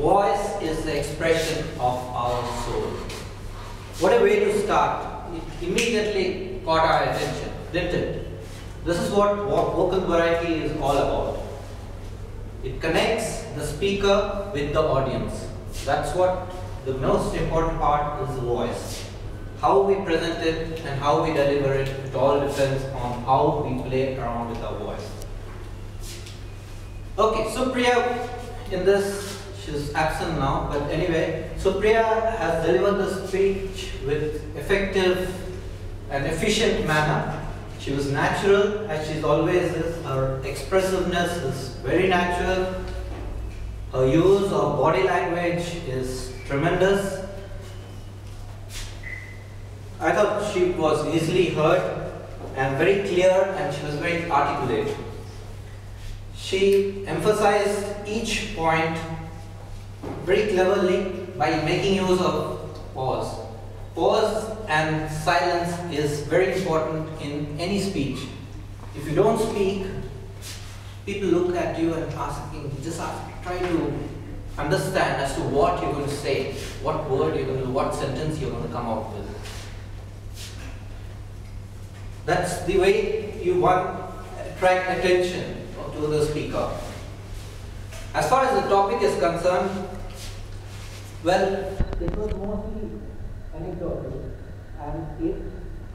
Voice is the expression of our soul. What a way to start. It immediately caught our attention, didn't it? This is what vocal variety is all about. It connects the speaker with the audience. That's what the most important part is, the voice. How we present it and how we deliver it, it all depends on how we play around with our voice. Okay, Supriya, in this, she's absent now, but anyway, Supriya has delivered the speech with effective and efficient manner. She was natural, as she always is. Her expressiveness is very natural. Her use of body language is tremendous. I thought she was easily heard and very clear, and she was very articulate. She emphasized each point very cleverly by making use of pause. Pause and silence is very important in any speech. If you don't speak, people look at you and try to understand as to what you're going to say, what word you're going to, what sentence you're going to come out with. That's the way you want to attract attention to the speaker. As far as the topic is concerned, well, it was mostly anecdotal and it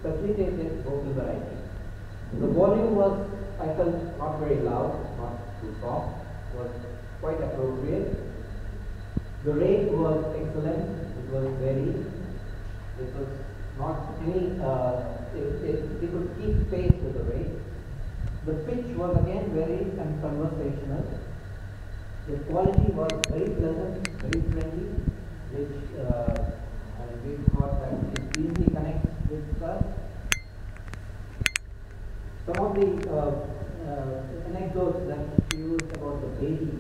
facilitated vocal variety. The volume was, I felt, not very loud, not too soft, was quite appropriate. The rate was excellent, it was varied, it was not any, it could keep pace with the rate. The pitch was again varied and conversational. The quality was very pleasant, very friendly, which we thought that it easily connects with us. Some of the anecdotes that she used about the baby,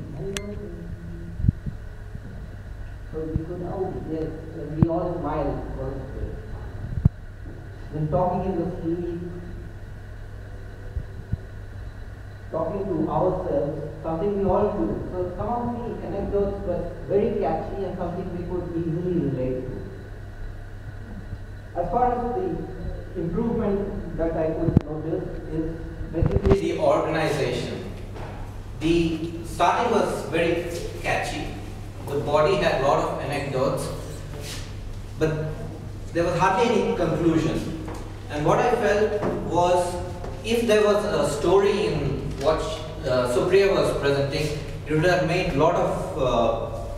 so we could, yes, we all smiled. Then talking in the street, talking to ourselves, something we all do. So some of the anecdotes were very catchy and something we could easily relate to. As far as the improvement that I could notice is basically the organization. The starting was very catchy. The body had a lot of anecdotes, but there was hardly any conclusion. And what I felt was, if there was a story in what Supriya was presenting, it would have made a lot of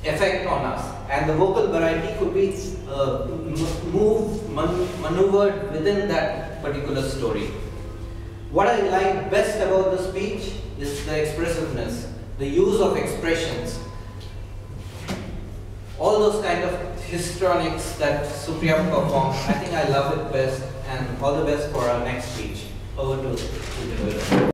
effect on us, and the vocal variety could be maneuvered within that particular story. What I like best about the speech is the expressiveness, the use of expressions, all those kind of histrionics that Supriya performed. I think I love it best, and all the best for our next speech. Over to Supriya.